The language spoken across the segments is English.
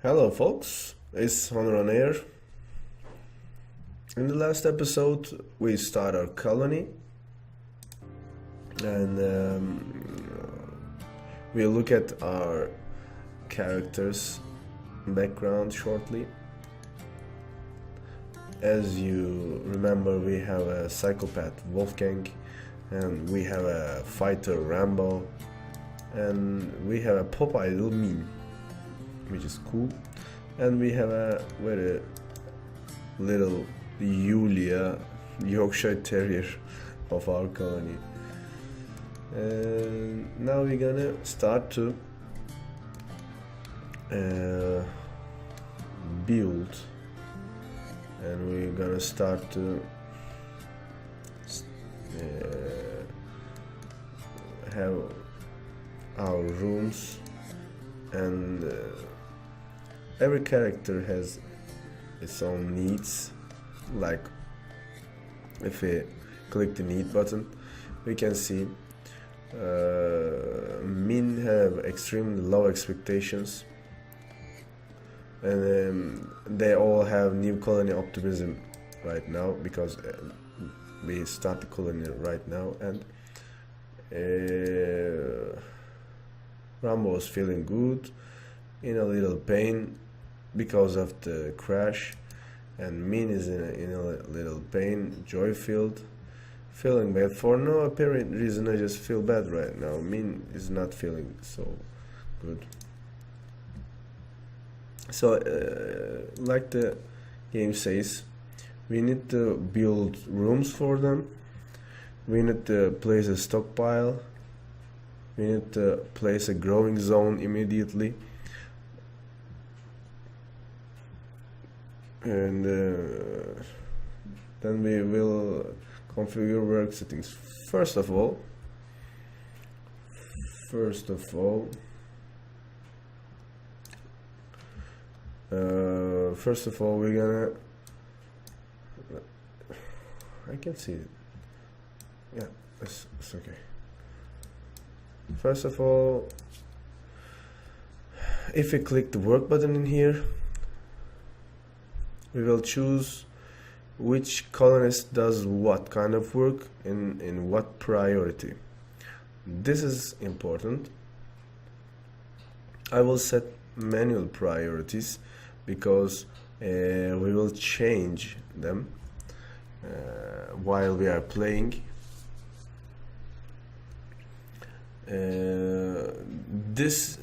Hello, folks. It's Honor on Air. In the last episode, we start our colony, and we'll look at our characters' background shortly. As you remember, we have a psychopath Wolfgang, and we have a fighter Rambo, and we have a pop idol meme, which is cool, and we have a very little Julia Yorkshire Terrier of our colony. And now we're gonna start to build, and we're gonna start to have our rooms, and every character has its own needs. Like if we click the need button, we can see Min have extremely low expectations, and they all have new colony optimism right now because we start the colony right now, and Rambo is feeling good, in a little pain because of the crash, and Min is in a little pain, joy-filled, feeling bad for no apparent reason. I just feel bad right now. Min is not feeling so good. So, like the game says, we need to build rooms for them. We need to place a stockpile. We need to place a growing zone immediately. And then we will configure work settings. First of all, we're gonna. I can see it. Yeah, it's okay. First of all, if we click the work button in here, we will choose which colonist does what kind of work in what priority. This is important. I will set manual priorities because we will change them while we are playing. This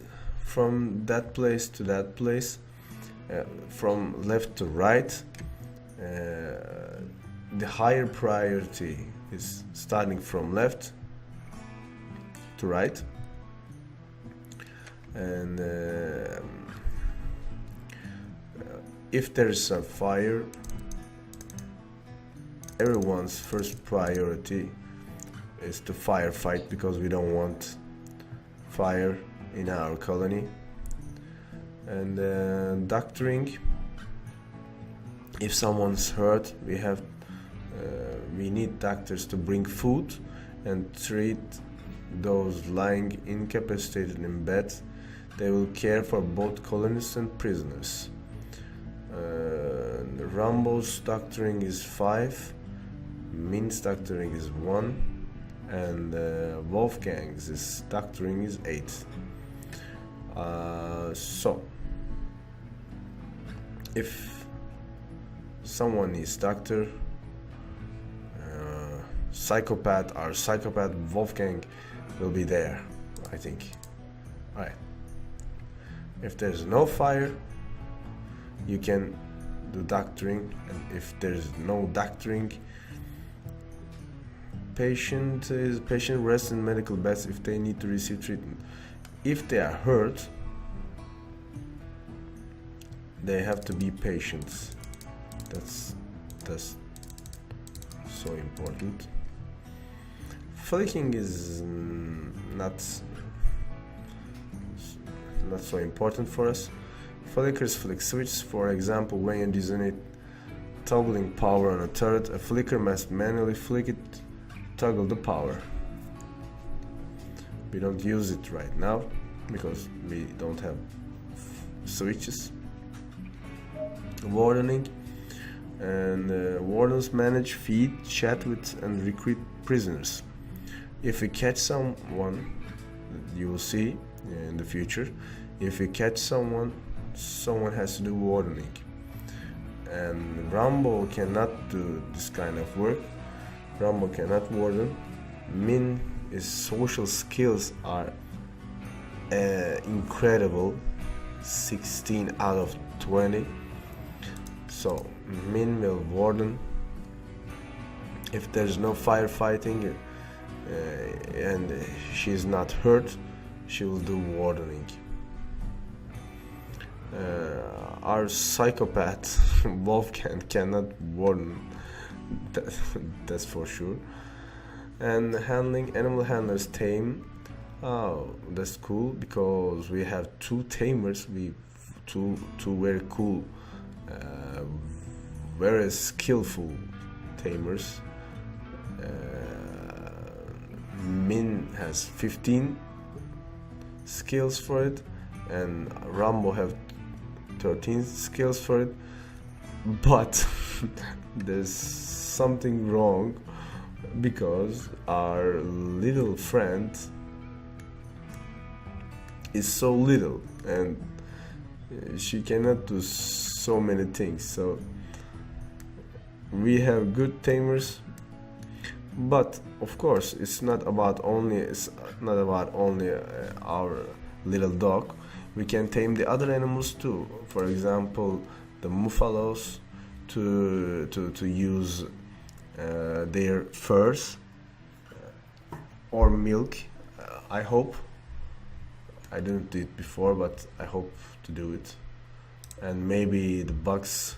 from that place to that place, from left to right, the higher priority is starting from left to right, and if there is a fire, everyone's first priority is to firefight because we don't want fire in our colony. And doctoring, if someone's hurt, we need doctors to bring food and treat those lying incapacitated in bed. They will care for both colonists and prisoners. Rambo's doctoring is 5, Min's doctoring is 1, and Wolfgang's doctoring is 8. So if someone needs doctor, our psychopath Wolfgang will be there, I think. Alright. If there's no fire, you can do doctoring, and if there's no doctoring, patient rests in medical beds if they need to receive treatment. If they are hurt, they have to be patients. That's so important. Flicking is not so important for us. Flickers flick switch. For example, when you designate toggling power on a turret, a flicker must manually flick it, toggle the power. We don't use it right now because we don't have switches. wardening, and wardens manage, feed, chat with, and recruit prisoners. If we catch someone, you will see in the future, if we catch someone has to do wardening. And Rambo cannot do this kind of work. Rambo cannot warden. Min, his social skills are incredible, 16 out of 20. So Min will warden. If there's no firefighting and she's not hurt, she will do wardening. Our psychopath Wolfgang cannot warden, that's for sure. And handling, animal handlers tame. Oh, that's cool, because we have two tamers, two very cool, very skillful tamers. Min has 15 skills for it, and Rambo have 13 skills for it, but there's something wrong, because our little friend is so little and she cannot do so many things. So we have good tamers, but of course it's not about only our little dog. We can tame the other animals too. For example, the muffalos, to use their furs or milk. I hope. I didn't do it before, but I hope to do it. And maybe the bugs,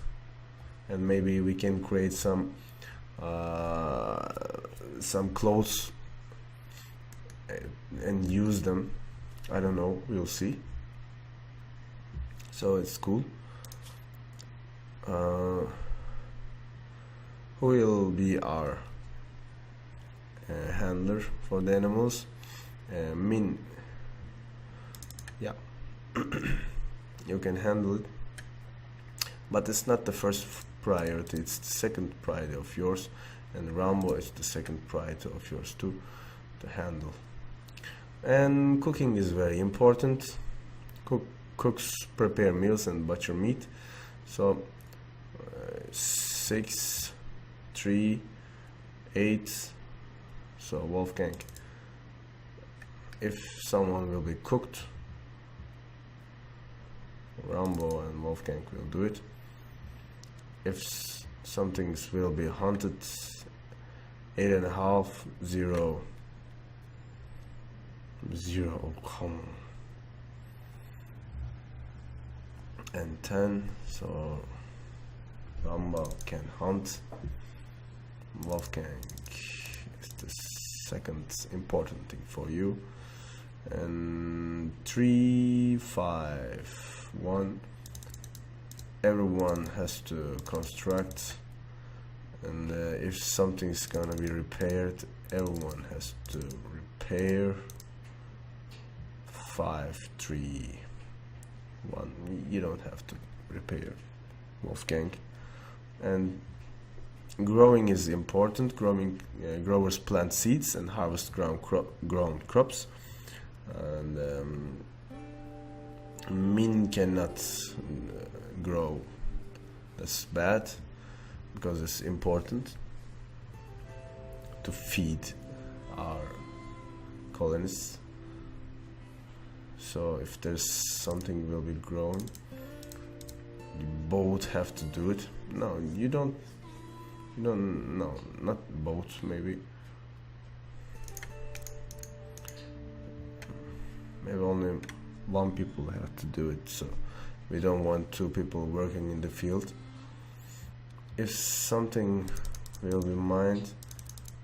and maybe we can create some clothes and use them. I don't know. We'll see. So it's cool. Who will be our handler for the animals? Min. Yeah. You can handle it, but it's not the first priority, it's the second priority of yours, and Rambo is the second priority of yours too, to handle. And cooking is very important. Cooks prepare meals and butcher meat. So 6, 3, 8. So Wolfgang, if someone will be cooked, Rambo and Wolfgang will do it. If some things will be hunted, 8.5, 0, 0, come on. And 10, so Rambo can hunt. Wolfgang is the second important thing for you. And 3, 5, 1. Everyone has to construct, and if something's gonna be repaired, everyone has to repair. 5, 3, 1. You don't have to repair, Wolfgang. And growing is important. Growers plant seeds and harvest grown crops. And Min cannot grow. That's bad, because it's important to feed our colonists. So if there's something will be grown, you both have to do it. No, you don't. No, not both. Maybe only one people have to do it. So we don't want 2 people working in the field. If something will be mined,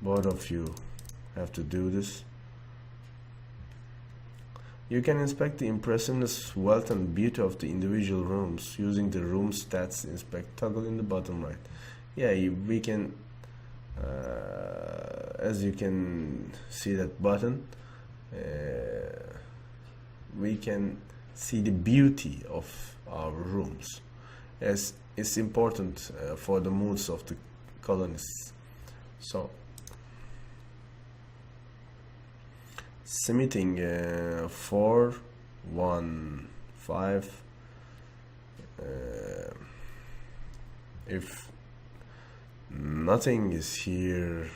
both of you have to do this. You can inspect the impressiveness, wealth and beauty of the individual rooms using the room stats inspect toggle in the bottom right. Yeah, we can, as you can see that button, we can see the beauty of our rooms, as it's important for the moods of the colonists. So submitting 4 1 5. If nothing is here,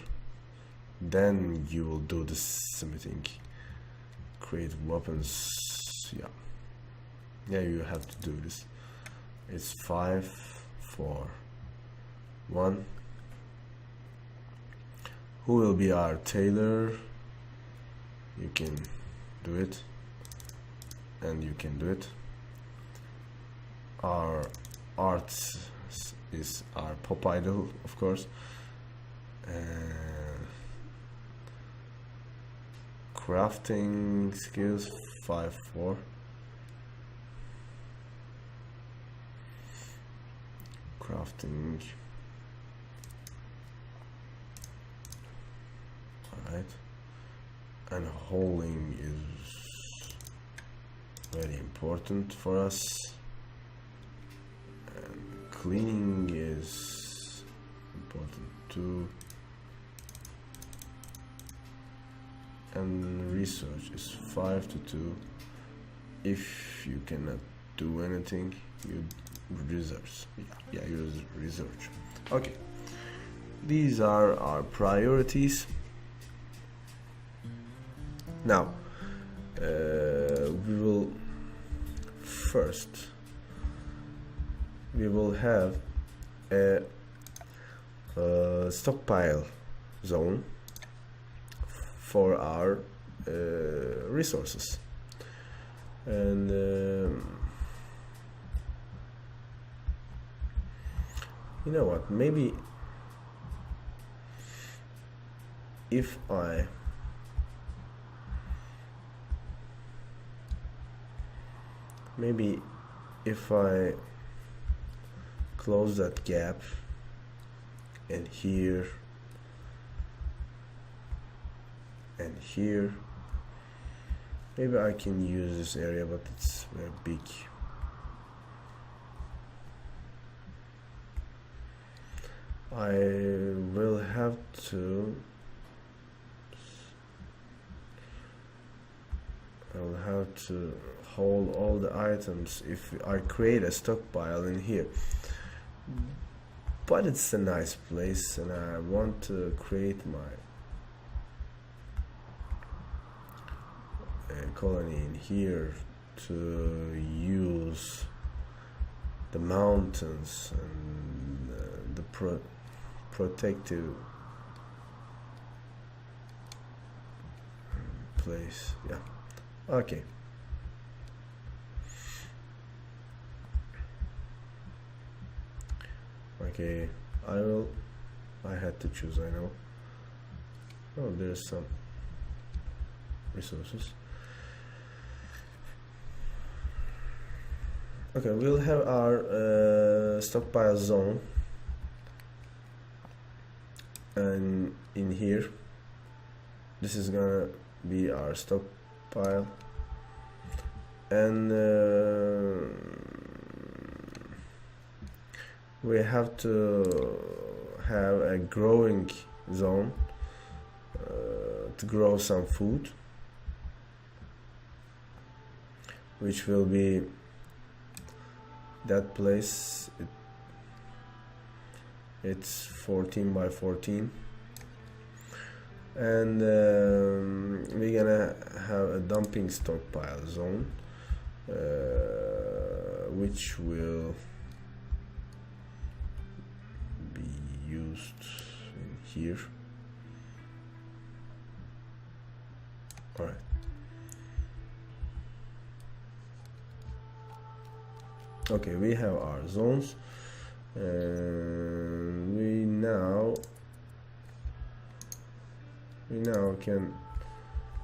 then you will do the submitting. Create weapons. Yeah, you have to do this. It's 5 4 1. Who will be our tailor? You can do it, and you can do it. Our art is our pop idol, of course. Crafting skills 5 4. Crafting. Alright. And holding is very important for us. And cleaning is important too. And research is 5 to 2. If you cannot do anything, you research. Yeah, you research. Okay, these are our priorities. Now we will have a stockpile zone for our resources, and you know what, maybe if I close that gap, and here and here, maybe I can use this area, but it's very big. I will have to hold all the items if I create a stockpile in here, but it's a nice place, and I want to create my colony in here to use the mountains and the protective place. Yeah, okay. Okay, I had to choose, I know. Oh, there's some resources. Okay, we'll have our stockpile zone, and in here this is gonna be our stockpile, and we have to have a growing zone to grow some food, which will be that place. It's 14 by 14, and we're gonna have a dumping stockpile zone, which will be used in here. All right. Okay, we have our zones, and we now can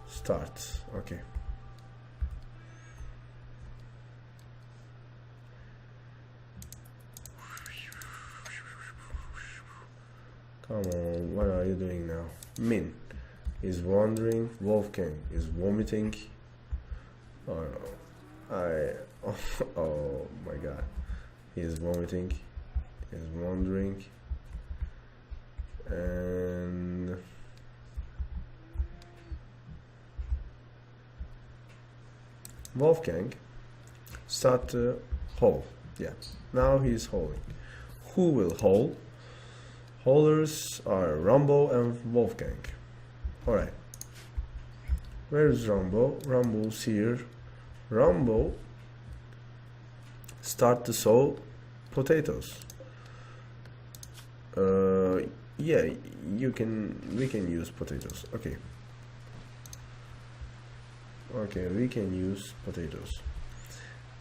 start. Okay. Come on, what are you doing now? Min is wandering, Wolfgang is vomiting. Oh no. Oh my god. He is vomiting. He is wandering. And Wolfgang start to haul. Yeah, now he's hauling. Who will haul? Haulers are Rambo and Wolfgang. Alright. Where is Rambo? Rambo's here. Rambo start to sow potatoes. Yeah, we can use potatoes. Okay. Okay, we can use potatoes.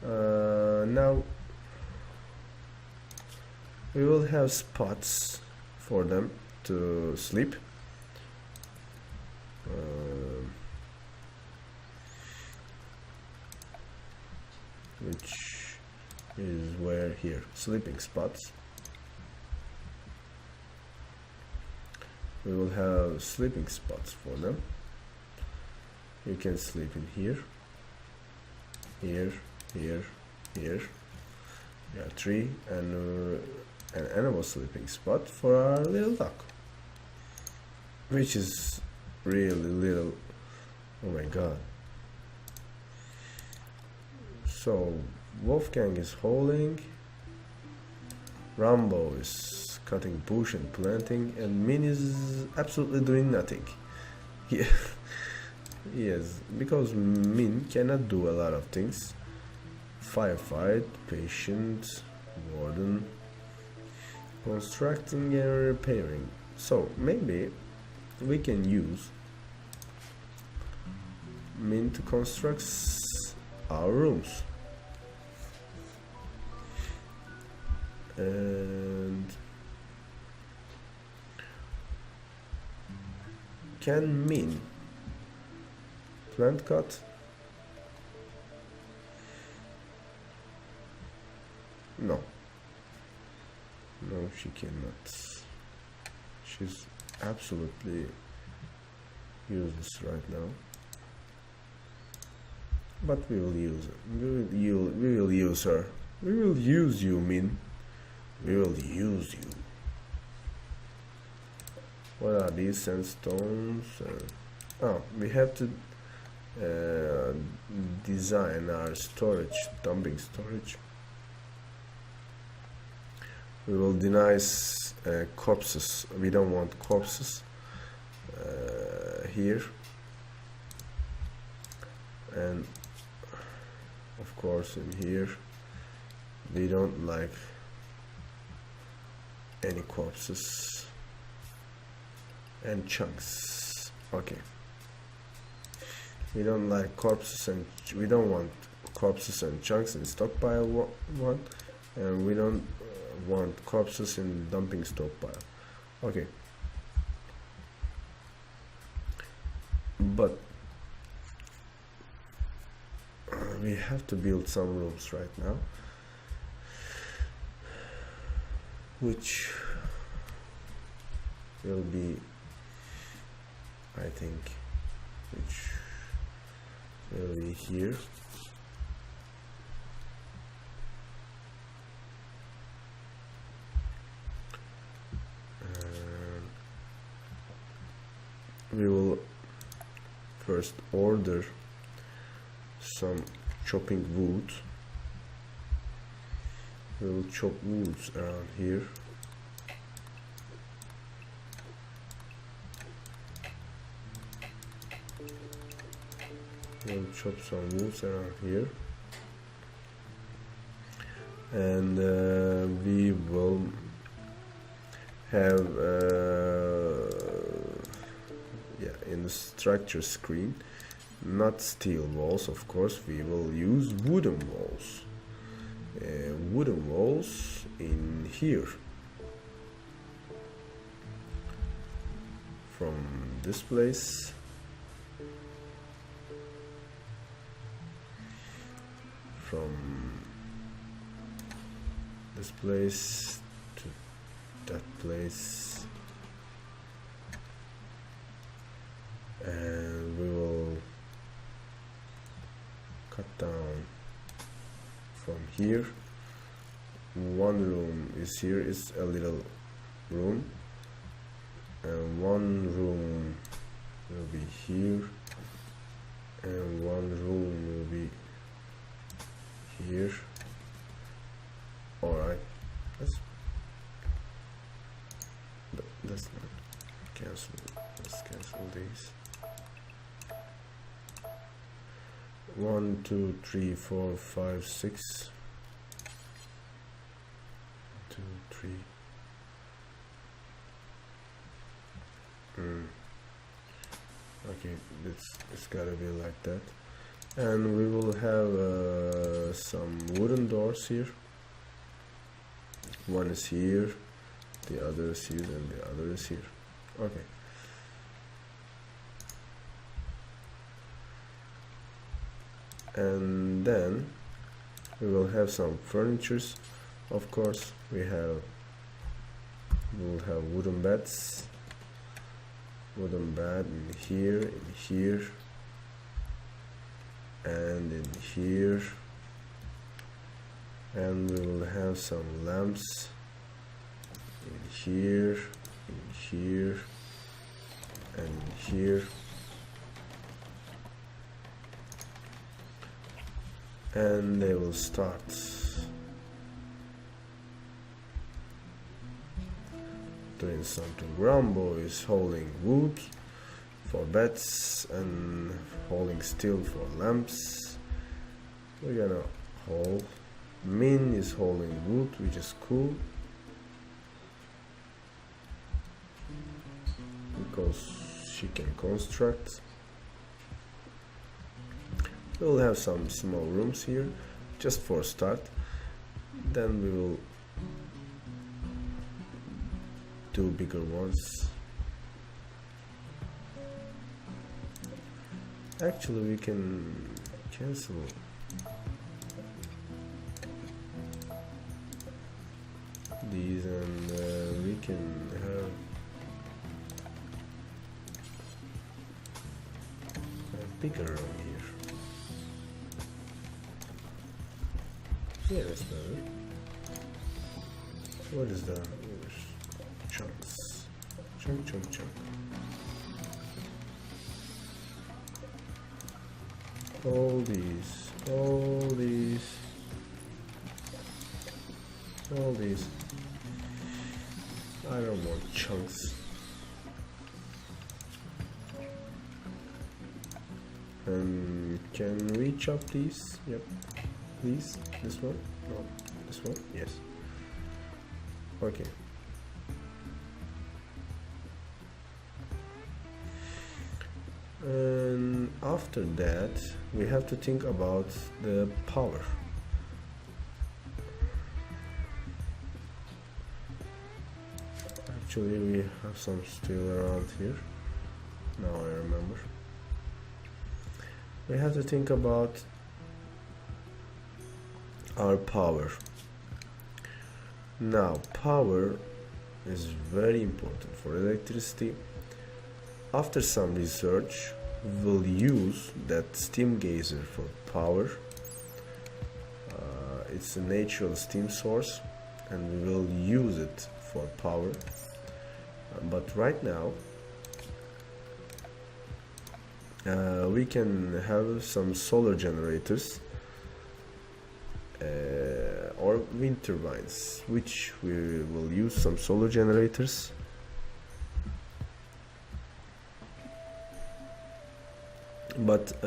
Now we will have spots for them to sleep. Which is where here, sleeping spots. We will have sleeping spots for them. You can sleep in here, here, here, here. Yeah, tree and an animal sleeping spot for our little duck, which is really little. Oh my god. So Wolfgang is hauling, Rambo is cutting bush and planting, and Min is absolutely doing nothing. Yeah. Yes, because Min cannot do a lot of things. Firefight, patient, warden, constructing and repairing. So maybe we can use Min to construct our rooms. And can Min plant cut? No. No, she cannot. She's absolutely useless right now. But we will use her. We will use her. We will use you, Min. We will use you. What are these sandstones? Oh, we have to design our storage, dumping storage. We will deny corpses. We don't want corpses here. And of course in here we don't like any corpses and chunks. Okay, we don't like corpses, and we don't want corpses and chunks in stockpile one, and we don't want corpses in dumping stockpile. Okay, but we have to build some rooms right now, which will be, I think, which will be here. We will first order some chopping wood. We will chop woods around here. We'll chop some woods around here, and we will have in the structure screen, not steel walls, of course. We will use wooden walls. Wooden walls in here, from this place to that place, and we will cut down from here one room is here, it's a little room, and one room will be here, and one room will be here. Alright, let's not cancel. Let's cancel these. 1 2 3 4 5 6 2 3 okay, it's gotta be like that. And we will have some wooden doors here. One is here, the other is here, and the other is here. Okay. And then we will have some furnitures. Of course, we'll have wooden beds, wooden bed in here, and in here, and we will have some lamps in here, and in here. And they will start. Doing something. Rambo is holding wood for beds and holding steel for lamps. We're gonna hold. Min is holding wood, which is cool because she can construct. We'll have some small rooms here just for start, then we will do bigger ones. Actually, we can cancel these, and we can have a bigger room here. Yeah, that's better. What is that? Chunks. Chunk. All these. I don't want chunks. And can we chop these? Yep. Please, this one? No, this one? Yes. Okay. And after that, we have to think about the power. Actually, we have some steel around here. Now I remember. We have to think about our power. Now, power is very important for electricity. After some research, we'll use that steam geyser for power. It's a natural steam source, and we will use it for power. But right now, we can have some solar generators or wind turbines, which we will use some solar generators. But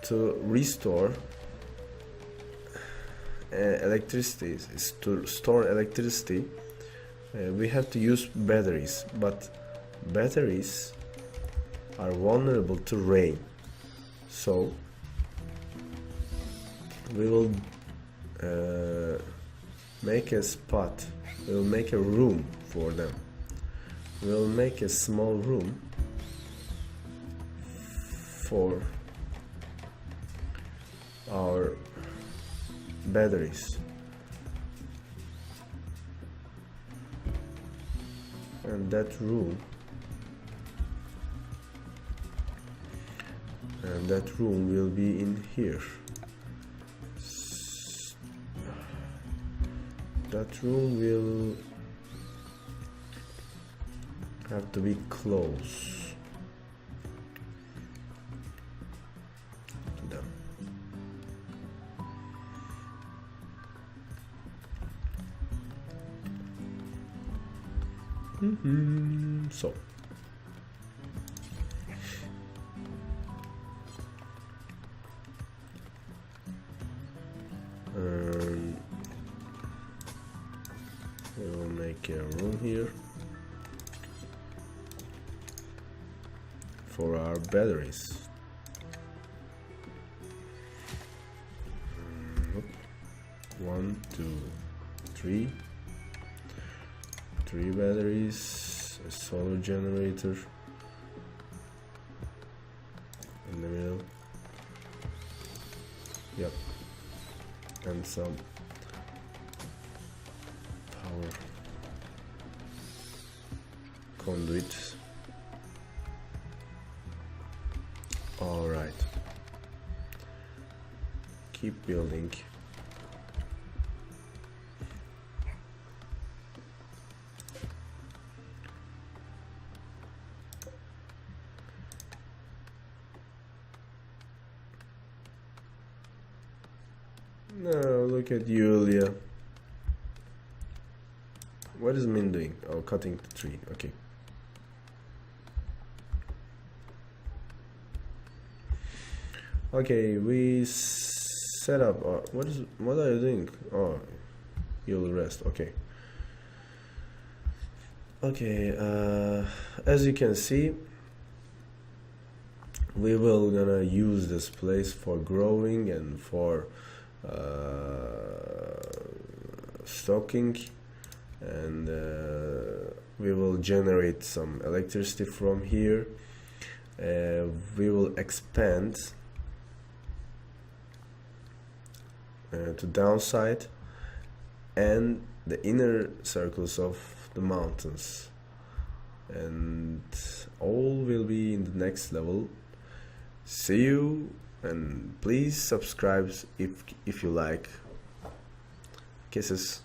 to restore electricity, to store electricity, we have to use batteries, but batteries are vulnerable to rain, so we will make a spot, we will make a room for them. We'll make a small room for our batteries, and that room will be in here. that room will have to be close to them. So we will make a room here for our batteries. 1, 2, 3. 3 batteries, a solar generator in the middle. Yep, and some power conduits. All right, keep building. No, look at Yulia. What is Min doing? Oh, cutting the tree. Okay. Okay, we set up. What are you doing? Oh, you'll rest. Okay. Okay. As you can see, we will gonna use this place for growing and for stocking, and we will generate some electricity from here. We will expand to downside and the inner circles of the mountains, and all will be in the next level. See you, and please subscribe if you like. Kisses.